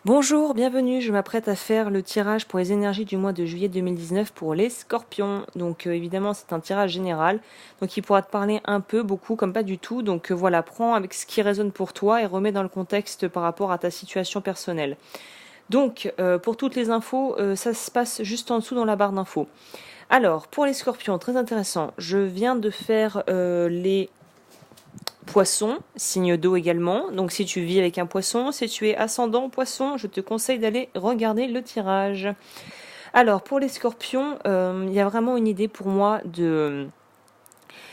Bonjour, bienvenue, je m'apprête à faire le tirage pour les énergies du mois de juillet 2019 pour les scorpions. Donc évidemment c'est un tirage général, donc il pourra te parler un peu, beaucoup, comme pas du tout. Donc voilà, prends avec ce qui résonne pour toi et remets dans le contexte par rapport à ta situation personnelle. Donc pour toutes les infos, ça se passe juste en dessous dans la barre d'infos. Alors pour les scorpions, très intéressant, je viens de faire les poisson, signe d'eau également. Donc si tu vis avec un poisson, si tu es ascendant poisson, je te conseille d'aller regarder le tirage. Alors pour les scorpions, il y a vraiment une idée pour moi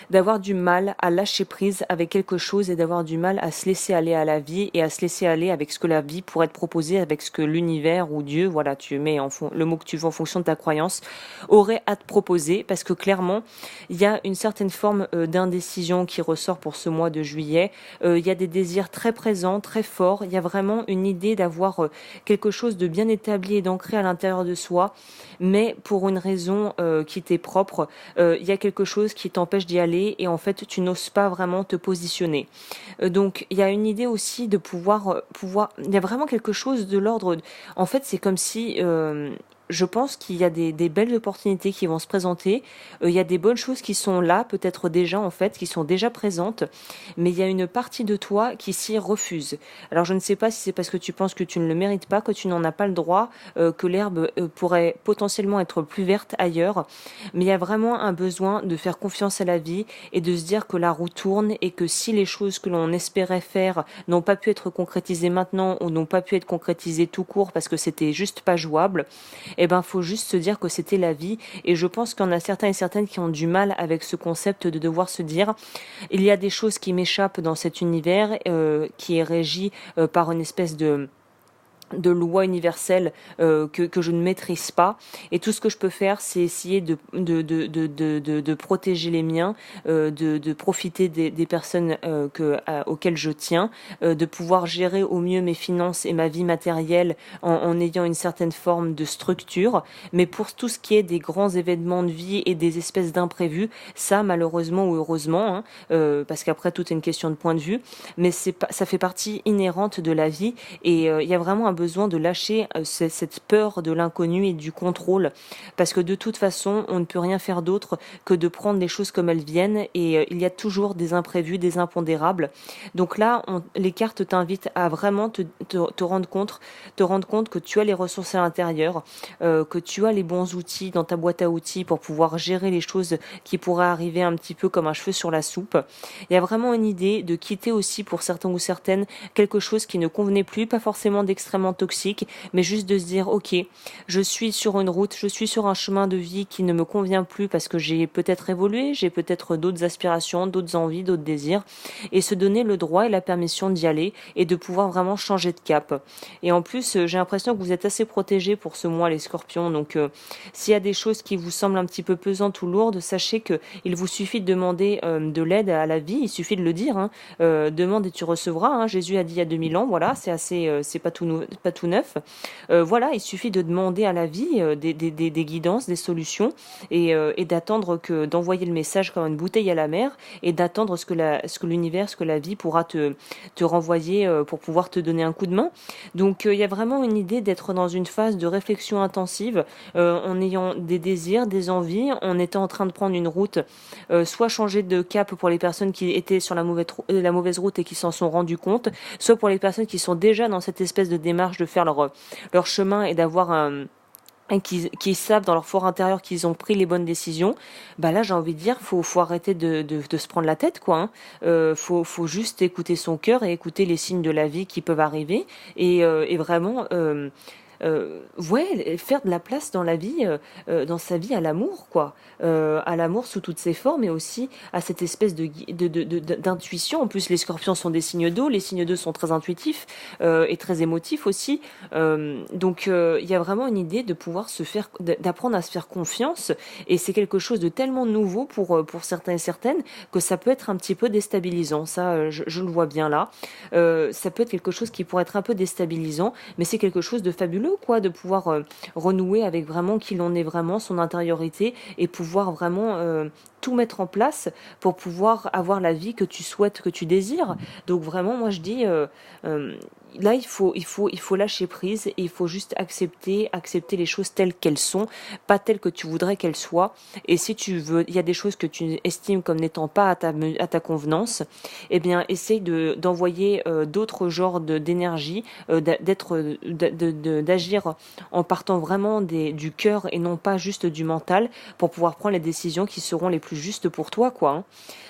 d'avoir du mal à lâcher prise avec quelque chose et d'avoir du mal à se laisser aller à la vie et à se laisser aller avec ce que la vie pourrait te proposer, avec ce que l'univers ou Dieu, voilà, tu mets le mot que tu veux en fonction de ta croyance, aurait à te proposer, parce que clairement, il y a une certaine forme d'indécision qui ressort pour ce mois de juillet. Il y a des désirs très présents, très forts. Il y a vraiment une idée d'avoir quelque chose de bien établi et d'ancré à l'intérieur de soi, mais pour une raison qui t'est propre, il y a quelque chose qui t'empêche d'y aller et en fait tu n'oses pas vraiment te positionner. Donc il y a une idée aussi de pouvoir, il y a vraiment quelque chose de l'ordre, en fait c'est comme si je pense qu'il y a des belles opportunités qui vont se présenter. Il y a des bonnes choses qui sont là, peut-être déjà en fait, qui sont déjà présentes, mais il y a une partie de toi qui s'y refuse. Alors je ne sais pas si c'est parce que tu penses que tu ne le mérites pas, que tu n'en as pas le droit, que l'herbe pourrait potentiellement être plus verte ailleurs, mais il y a vraiment un besoin de faire confiance à la vie et de se dire que la roue tourne et que si les choses que l'on espérait faire n'ont pas pu être concrétisées maintenant ou n'ont pas pu être concrétisées tout court parce que c'était juste pas jouable, eh ben faut juste se dire que c'était la vie. Et je pense qu'il y en a certains et certaines qui ont du mal avec ce concept de devoir se dire il y a des choses qui m'échappent dans cet univers qui est régi par une espèce de loi universelle que je ne maîtrise pas, et tout ce que je peux faire c'est essayer de protéger les miens, de profiter des personnes auxquelles je tiens, de pouvoir gérer au mieux mes finances et ma vie matérielle en ayant une certaine forme de structure. Mais pour tout ce qui est des grands événements de vie et des espèces d'imprévus, ça malheureusement ou heureusement, hein, parce qu'après tout est une question de point de vue, mais ça fait partie inhérente de la vie. Et il y a vraiment un besoin de lâcher cette peur de l'inconnu et du contrôle, parce que de toute façon on ne peut rien faire d'autre que de prendre les choses comme elles viennent, et il y a toujours des imprévus, des impondérables. Donc là les cartes t'invitent à vraiment te rendre compte que tu as les ressources à l'intérieur, que tu as les bons outils dans ta boîte à outils pour pouvoir gérer les choses qui pourraient arriver un petit peu comme un cheveu sur la soupe. Il y a vraiment une idée de quitter aussi pour certains ou certaines quelque chose qui ne convenait plus, pas forcément d'extrêmement toxique, mais juste de se dire ok, je suis sur une route, je suis sur un chemin de vie qui ne me convient plus parce que j'ai peut-être évolué, j'ai peut-être d'autres aspirations, d'autres envies, d'autres désirs, et se donner le droit et la permission d'y aller et de pouvoir vraiment changer de cap. Et en plus, j'ai l'impression que vous êtes assez protégés pour ce mois les scorpions, donc s'il y a des choses qui vous semblent un petit peu pesantes ou lourdes, sachez que il vous suffit de demander de l'aide à la vie, il suffit de le dire, hein. Demande et tu recevras, hein. Jésus a dit il y a 2000 ans, voilà, c'est assez, c'est pas tout neuf. Voilà, il suffit de demander à la vie des guidances, des solutions, et d'attendre d'envoyer le message comme une bouteille à la mer, et d'attendre ce que l'univers, ce que la vie pourra te renvoyer pour pouvoir te donner un coup de main. Donc il y a vraiment une idée d'être dans une phase de réflexion intensive, en ayant des désirs, des envies, en étant en train de prendre une route, soit changer de cap pour les personnes qui étaient sur la mauvaise route et qui s'en sont rendus compte, soit pour les personnes qui sont déjà dans cette espèce de démarche de faire leur chemin et d'avoir qui savent dans leur fort intérieur qu'ils ont pris les bonnes décisions. Bah là j'ai envie de dire faut arrêter de se prendre la tête, quoi, hein. Faut juste écouter son cœur et écouter les signes de la vie qui peuvent arriver, et vraiment ouais, faire de la place dans la vie, dans sa vie à l'amour, quoi, à l'amour sous toutes ses formes, et aussi à cette espèce d'intuition. En plus, les scorpions sont des signes d'eau, les signes d'eau sont très intuitifs et très émotifs aussi. Donc, il y a vraiment une idée de pouvoir d'apprendre à se faire confiance, et c'est quelque chose de tellement nouveau pour certains et certaines que ça peut être un petit peu déstabilisant. Ça, je le vois bien là. Ça peut être quelque chose qui pourrait être un peu déstabilisant, mais c'est quelque chose de fabuleux, quoi, de pouvoir renouer avec vraiment qui l'on est vraiment, son intériorité, et pouvoir vraiment tout mettre en place pour pouvoir avoir la vie que tu souhaites, que tu désires. Donc vraiment, moi je dis, là, il faut lâcher prise et il faut juste accepter les choses telles qu'elles sont, pas telles que tu voudrais qu'elles soient. Et si tu veux, il y a des choses que tu estimes comme n'étant pas à ta convenance, eh bien, essaye d'envoyer d'autres genres d'énergie, d'agir en partant vraiment du cœur et non pas juste du mental pour pouvoir prendre les décisions qui seront les plus justes pour toi, quoi. Hein.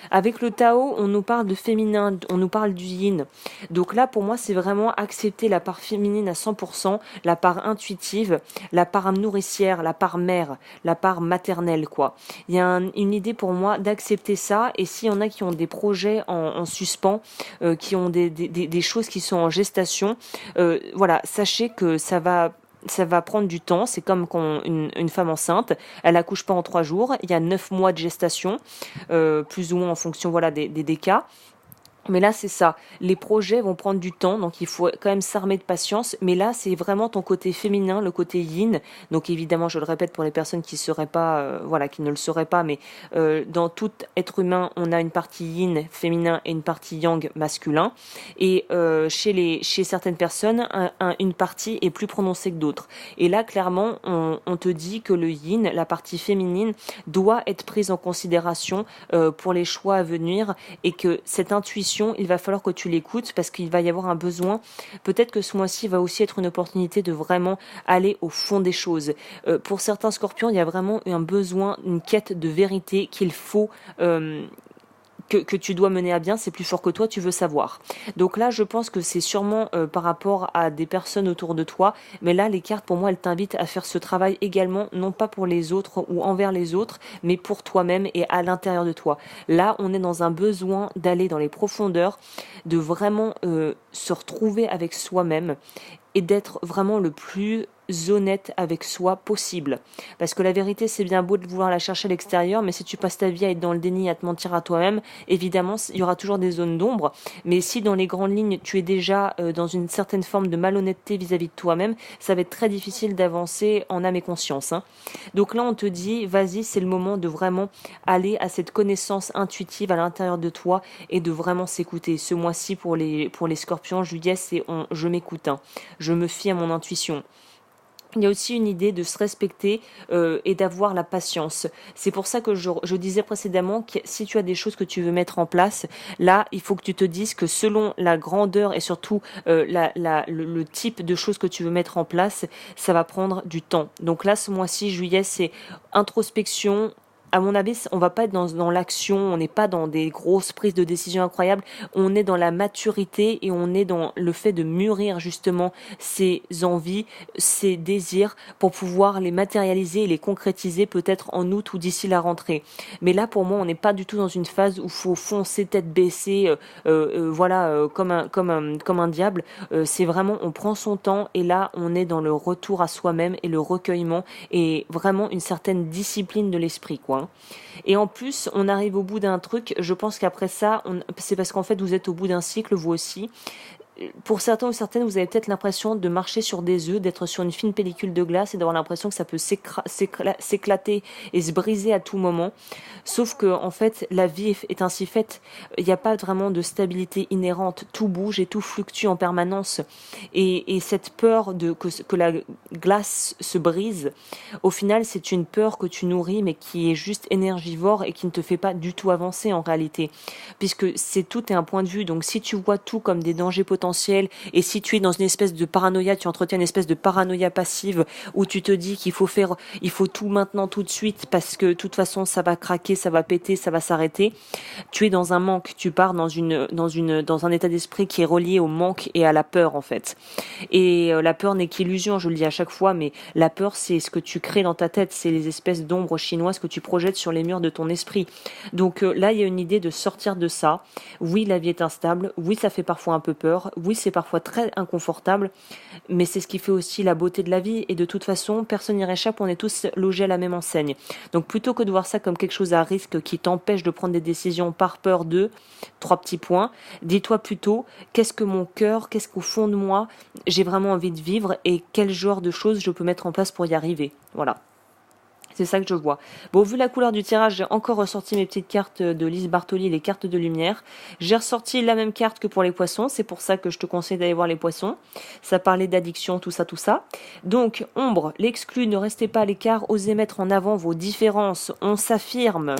Avec le Tao, on nous parle de féminin, on nous parle du yin. Donc là, pour moi, c'est vraiment accepter la part féminine à 100%, la part intuitive, la part nourricière, la part mère, la part maternelle, quoi. Il y a une idée pour moi d'accepter ça, et s'il y en a qui ont des projets en suspens, qui ont des choses qui sont en gestation, voilà, sachez que ça va prendre du temps. C'est comme quand une femme enceinte, elle accouche pas en 3 jours. Il y a 9 mois de gestation, plus ou moins en fonction voilà des cas. Mais là, c'est ça. Les projets vont prendre du temps, donc il faut quand même s'armer de patience. Mais là, c'est vraiment ton côté féminin, le côté yin. Donc évidemment, je le répète pour les personnes qui seraient pas, voilà, qui ne le sauraient pas, mais dans tout être humain, on a une partie yin féminin et une partie yang masculin. Et chez certaines personnes, une partie est plus prononcée que d'autres. Et là, clairement, on te dit que le yin, la partie féminine, doit être prise en considération pour les choix à venir, et que cette intuition, il va falloir que tu l'écoutes parce qu'il va y avoir un besoin. Peut-être que ce mois-ci va aussi être une opportunité de vraiment aller au fond des choses. Pour certains scorpions, il y a vraiment un besoin, une quête de vérité qu'il faut que tu dois mener à bien. C'est plus fort que toi, tu veux savoir. Donc là, je pense que c'est sûrement par rapport à des personnes autour de toi, mais là, les cartes, pour moi, elles t'invitent à faire ce travail également, non pas pour les autres ou envers les autres, mais pour toi-même et à l'intérieur de toi. Là, on est dans un besoin d'aller dans les profondeurs, de vraiment se retrouver avec soi-même et d'être vraiment le plus honnête avec soi possible. Parce que la vérité, c'est bien beau de vouloir la chercher à l'extérieur, mais si tu passes ta vie à être dans le déni, à te mentir à toi-même, évidemment, il y aura toujours des zones d'ombre. Mais si dans les grandes lignes, tu es déjà dans une certaine forme de malhonnêteté vis-à-vis de toi-même, ça va être très difficile d'avancer en âme et conscience. Hein. Donc là, on te dit, vas-y, c'est le moment de vraiment aller à cette connaissance intuitive à l'intérieur de toi et de vraiment s'écouter. Ce mois-ci, pour les scorpions, juillet, c'est je m'écoute. Hein. Je me fie à mon intuition. Il y a aussi une idée de se respecter et d'avoir la patience. C'est pour ça que je disais précédemment que si tu as des choses que tu veux mettre en place, là, il faut que tu te dises que selon la grandeur et surtout le type de choses que tu veux mettre en place, ça va prendre du temps. Donc là, ce mois-ci, juillet, c'est introspection. À mon avis, on va pas être dans l'action, on n'est pas dans des grosses prises de décision incroyables, on est dans la maturité et on est dans le fait de mûrir justement ses envies, ses désirs pour pouvoir les matérialiser et les concrétiser peut-être en août ou d'ici la rentrée. Mais là, pour moi, on n'est pas du tout dans une phase où il faut foncer tête baissée, comme un diable. C'est vraiment, on prend son temps et là, on est dans le retour à soi-même et le recueillement et vraiment une certaine discipline de l'esprit, quoi. Et en plus, on arrive au bout d'un truc. Je pense qu'après ça, c'est parce qu'en fait, vous êtes au bout d'un cycle, vous aussi. Pour certains ou certaines, vous avez peut-être l'impression de marcher sur des œufs, d'être sur une fine pellicule de glace et d'avoir l'impression que ça peut s'éclater et se briser à tout moment. Sauf que, en fait, la vie est ainsi faite. Il n'y a pas vraiment de stabilité inhérente. Tout bouge et tout fluctue en permanence. Et cette peur que la glace se brise, au final, c'est une peur que tu nourris, mais qui est juste énergivore et qui ne te fait pas du tout avancer en réalité. Puisque tout est un point de vue. Donc, si tu vois tout comme des dangers potentiels, et si tu es dans une espèce de paranoïa, tu entretiens une espèce de paranoïa passive où tu te dis il faut tout maintenant, tout de suite, parce que de toute façon ça va craquer, ça va péter, ça va s'arrêter. Tu es dans un manque, tu pars dans un état d'esprit qui est relié au manque et à la peur en fait. Et la peur n'est qu'illusion, je le dis à chaque fois, mais la peur c'est ce que tu crées dans ta tête, c'est les espèces d'ombres chinoises que tu projettes sur les murs de ton esprit. Donc là il y a une idée de sortir de ça. Oui, la vie est instable, oui ça fait parfois un peu peur, oui, c'est parfois très inconfortable, mais c'est ce qui fait aussi la beauté de la vie. Et de toute façon, personne n'y échappe, on est tous logés à la même enseigne. Donc plutôt que de voir ça comme quelque chose à risque qui t'empêche de prendre des décisions par peur de 3 petits points, dis-toi plutôt qu'est-ce que mon cœur, qu'est-ce qu'au fond de moi, j'ai vraiment envie de vivre et quel genre de choses je peux mettre en place pour y arriver. Voilà. C'est ça que je vois. Bon, vu la couleur du tirage, j'ai encore ressorti mes petites cartes de Lise Bartoli, les cartes de lumière. J'ai ressorti la même carte que pour les poissons. C'est pour ça que je te conseille d'aller voir les poissons. Ça parlait d'addiction, tout ça, tout ça. Donc, ombre, l'exclu, ne restez pas à l'écart. Osez mettre en avant vos différences. On s'affirme.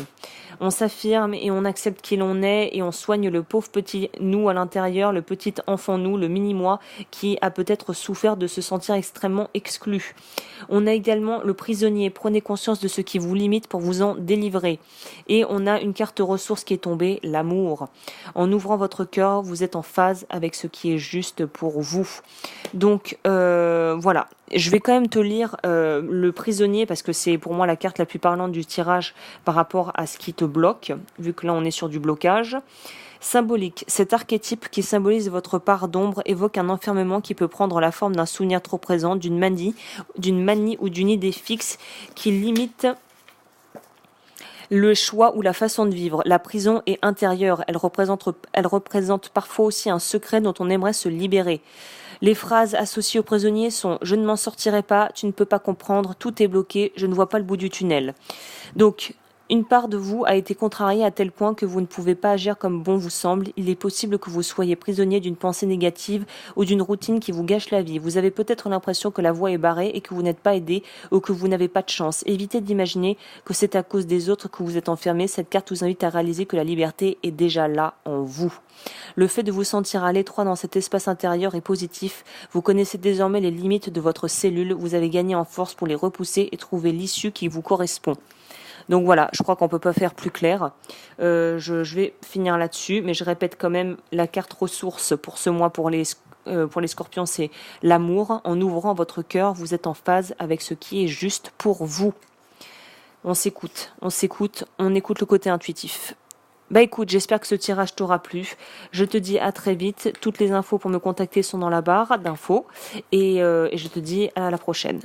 On s'affirme et on accepte qui l'on est et on soigne le pauvre petit nous à l'intérieur, le petit enfant nous, le mini-moi qui a peut-être souffert de se sentir extrêmement exclu. On a également le prisonnier. Prenez conscience de ce qui vous limite pour vous en délivrer. Et on a une carte ressource qui est tombée, l'amour. En ouvrant votre cœur, vous êtes en phase avec ce qui est juste pour vous. Donc voilà. Je vais quand même te lire le prisonnier parce que c'est pour moi la carte la plus parlante du tirage par rapport à ce qui te bloque, vu que là on est sur du blocage. Symbolique, cet archétype qui symbolise votre part d'ombre évoque un enfermement qui peut prendre la forme d'un souvenir trop présent, d'une manie ou d'une idée fixe qui limite le choix ou la façon de vivre. La prison est intérieure, elle représente parfois aussi un secret dont on aimerait se libérer. Les phrases associées aux prisonniers sont « je ne m'en sortirai pas, tu ne peux pas comprendre, tout est bloqué, je ne vois pas le bout du tunnel ». Donc, une part de vous a été contrariée à tel point que vous ne pouvez pas agir comme bon vous semble. Il est possible que vous soyez prisonnier d'une pensée négative ou d'une routine qui vous gâche la vie. Vous avez peut-être l'impression que la voie est barrée et que vous n'êtes pas aidé ou que vous n'avez pas de chance. Évitez d'imaginer que c'est à cause des autres que vous êtes enfermé. Cette carte vous invite à réaliser que la liberté est déjà là en vous. Le fait de vous sentir à l'étroit dans cet espace intérieur est positif. Vous connaissez désormais les limites de votre cellule. Vous avez gagné en force pour les repousser et trouver l'issue qui vous correspond. Donc voilà, je crois qu'on peut pas faire plus clair. Je vais finir là-dessus, mais je répète quand même la carte ressource pour ce mois pour les scorpions, c'est l'amour. En ouvrant votre cœur, vous êtes en phase avec ce qui est juste pour vous. On s'écoute, on écoute le côté intuitif. Bah écoute, j'espère que ce tirage t'aura plu. Je te dis à très vite. Toutes les infos pour me contacter sont dans la barre d'infos. Et je te dis à la prochaine.